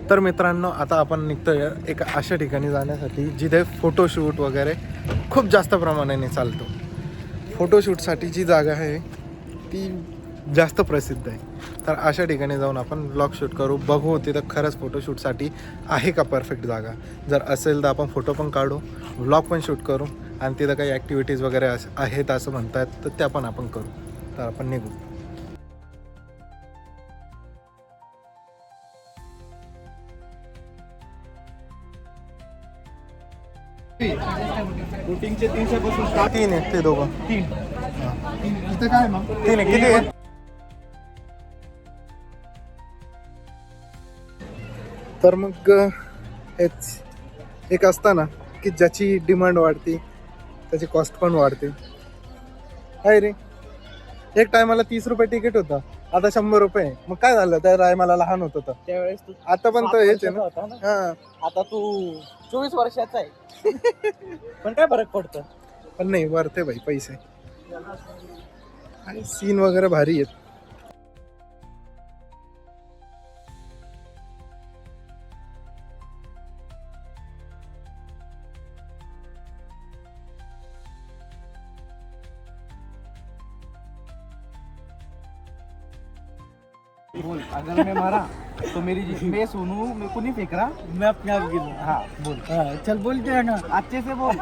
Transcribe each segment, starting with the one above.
तर मित्रांनो, आता आपण निघतोय एका अशा ठिकाणी जाण्यासाठी जिथे फोटोशूट वगैरे खूप जास्त प्रमाणाने चालतो. फोटोशूटसाठी जी जागा आहे ती जास्त प्रसिद्ध आहे. तर अशा ठिकाणी जाऊन आपण ब्लॉग शूट करू, बघू तिथं खरंच फोटोशूटसाठी आहे का परफेक्ट जागा. जर असेल तर आपण फोटो पण काढू, ब्लॉग पण शूट करू आणि तिथं काही ॲक्टिव्हिटीज वगैरे आहेत असं म्हणतात तर त्या पण आपण करू. तर आपण निघू. शूटिंगचे 300 पासून स्टार्ट. 3 आहेत ते दोघं. 3. इथं काय मग 3 आहे. किती आहे? तर मग हेच एक असतं ना की ज्याची डिमांड वाढते त्याची कॉस्ट पण वाढते. काय रे, एक टायमाला 30 रुपये तिकीट होतं, आता 100 रुपये. मग काय झालं, त्या टायमाला लहान होत होतं, त्यावेळेस तू आता पण तो हेच आहे ना. होता ना. हां, आता तू 24 वर्षाचा आहे. पण काय फरक पडतं. पण नाही वरते भाई पैसे आणि सीन वगैरे भारी आहेत. बोल, अगर मैं मरा तो मेरी मैं सोनू मेरे को नहीं फेंक रहा, मैं अपने आप गिर। हाँ बोल। हाँ, चल बोलते हैं ना, अच्छे से बोल।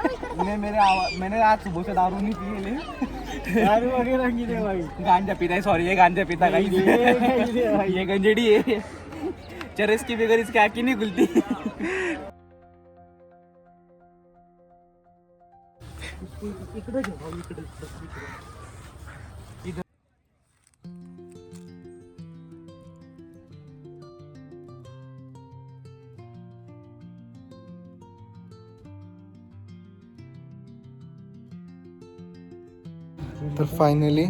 मैंने आज सुबह से दारू नहीं पी है। दारू वगैरह नहीं दे भाई, गांजा पीता है। सॉरी, ये गांजा पीता है, ये गंजेड़ी है। चरस की बगैर इसकी आँखें नहीं खुलती। इकडे जाऊ, इकडे तर फायनली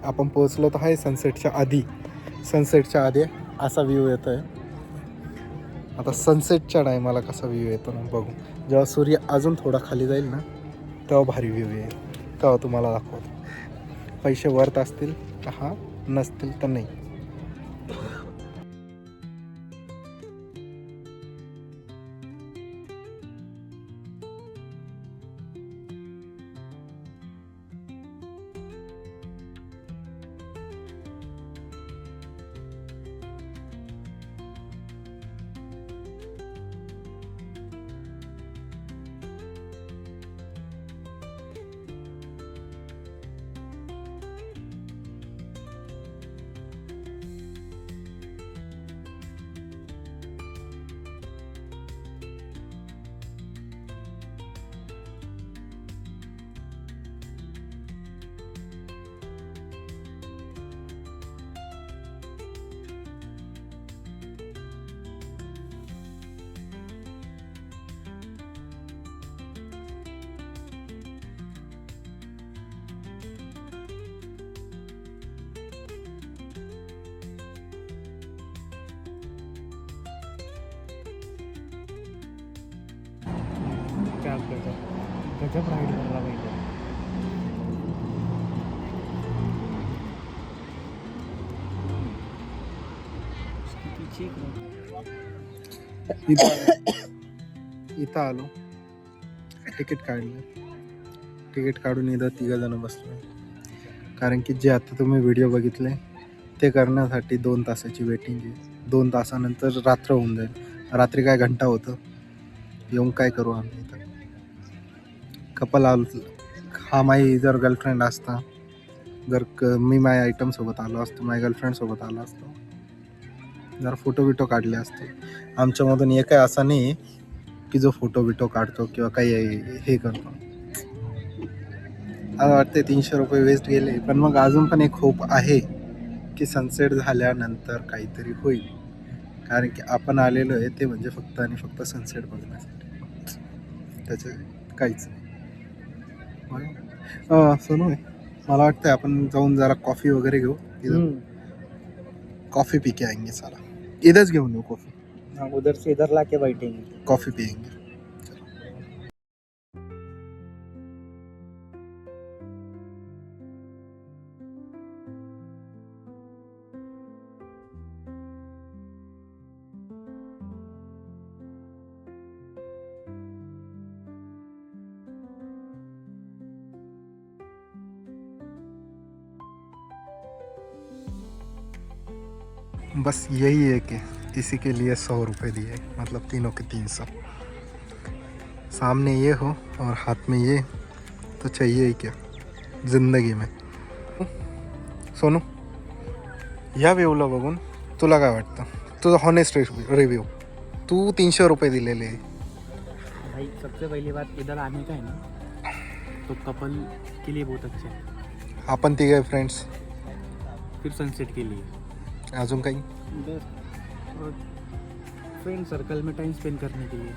आपण पोहोचलो तर आहे सनसेटच्या आधी. सनसेटच्या आधी असा व्ह्यू येतो आहे. आता सनसेटच्या टायमाला कसा व्ह्यू येतो ना बघू. जेव्हा सूर्य अजून थोडा खाली जाईल ना तेव्हा भारी व्ह्यू येईल, तेव्हा तुम्हाला दाखवतो. पैसे वर्थ असतील तर हा, नसतील तर नाही. गजब राईड करला पाहिजे. इथं आलो, तिकीट काढलं. तिकीट काढून इथं 3 जण बसलो. कारण की जे आता तुम्ही व्हिडिओ बघितले ते करण्यासाठी 2 तासाची वेटिंग आहे. 2 तासानंतर रात्र होऊन जाईल. रात्री काय घंटा होतं, येऊन काय करू आम्ही इथं. कपल आलो. हा माझी जर गर्लफ्रेंड असता, जर मी माझ्या आयटमसोबत आलो असतो, माझ्या गर्लफ्रेंडसोबत आलो असतो, जर फोटो बिटो काढले असते. आमच्यामधून एक काय असा नाही की जो फोटो बिटो काढतो किंवा काही हे करतो. मला वाटते 300 रुपये वेस्ट गेले. पण मग अजून पण एक होप आहे की सनसेट झाल्यानंतर काहीतरी होईल. कारण की आपण आलेलो आहे ते म्हणजे फक्त आणि फक्त सनसेट बघण्यासाठी, त्याचं काहीच नाही. सोनू आहे, मला वाटतं आपण जाऊन जरा कॉफी वगैरे घेऊ. कॉफी पी के आएंगे. चला इधरच घेऊन येऊ कॉफी. उधर से इधर लाके बैठेंगे. कॉफी पियेंगे. बस यही है कि इसी के लिए 100 रुपये दिए, मतलब तीनों के 300। सामने ये हो और हाथ में ये, तो चाहिए ही क्या जिंदगी में। सोनू, या व्ह्यूला बघून तुला काय वाटतं? तुझा हॉनेस्ट रिव्ह्यू, तू 300 रुपये दिलेले। भाई सबसे पहली बात इधर आने का है ना, तो कपल के लिए बहुत अच्छा है, आपण तिघे फ्रेंड्स, फिर सनसेट के लिए, अजून काही? और फ्रेंड सर्कल में टाइम स्पेंड करने के लिए।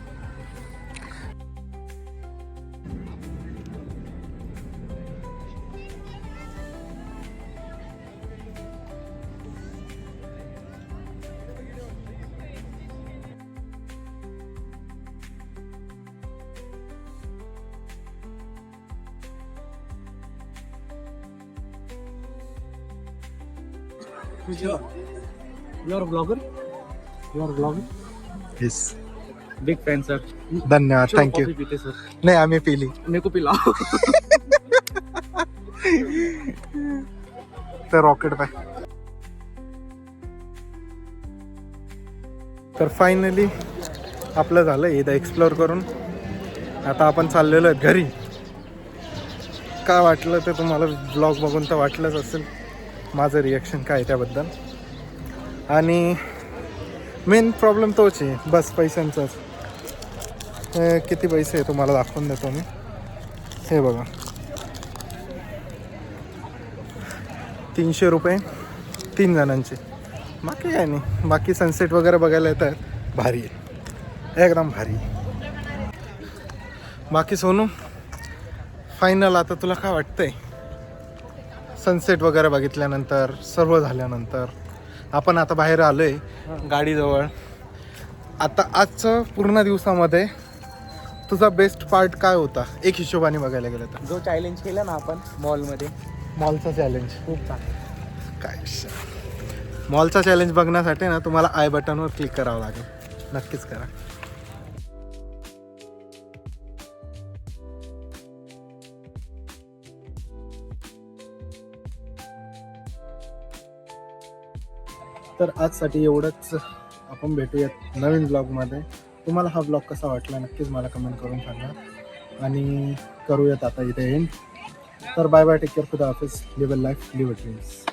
You are a blogger? You are a blogger? Yes, Big fan sir. धन्यवाद, चलो थँक्यू। कॉफी पीते सर, नाही, आम्ही पिली। मेरे को पिलाओ। तर रॉकेट बाय। तर फायनली आपलं झालं इथं एक्सप्लोअर करून। आता आपण चाललेलो आहेत घरी। काय वाटलं ते तुम्हाला ब्लॉग बघून तर वाटलंच असेल माझं रिॲक्शन काय त्याबद्दल। आणि मेन प्रॉब्लेम तोच आहे, बस पैशांचाच। किती पैसे आहे तुम्हाला दाखवून देतो मी, हे बघा 300 रुपये 3 जणांचे। बाकी काय नाही, बाकी सनसेट वगैरे बघायला येतात, भारी आहे, एकदम भारी। बाकी सोनू, फायनल आता तुला काय वाटतंय सनसेट वगैरे बघितल्यानंतर, सर्व झाल्यानंतर? आपण आता बाहेर आलो आहे गाडीजवळ। आता आजचं पूर्ण दिवसामध्ये तुझा बेस्ट पार्ट काय होता एक हिशोबाने बघायला गेलं तर? जो चॅलेंज केला ना आपण मॉलमध्ये, मॉलचा चॅलेंज खूप चांगला। काय मॉलचा चॅलेंज बघण्यासाठी ना तुम्हाला आय बटनवर क्लिक करावं लागेल, नक्कीच करा। तर आजसाठी एवढंच, आपण भेटूयात नवीन ब्लॉगमध्ये। तुम्हाला हा ब्लॉग कसा वाटला नक्कीच मला कमेंट करून सांगा, आणि करूयात आता इथे एंड। तर बाय बाय, टेक केअर, खुदा हाफिज, live a life, live a dreams.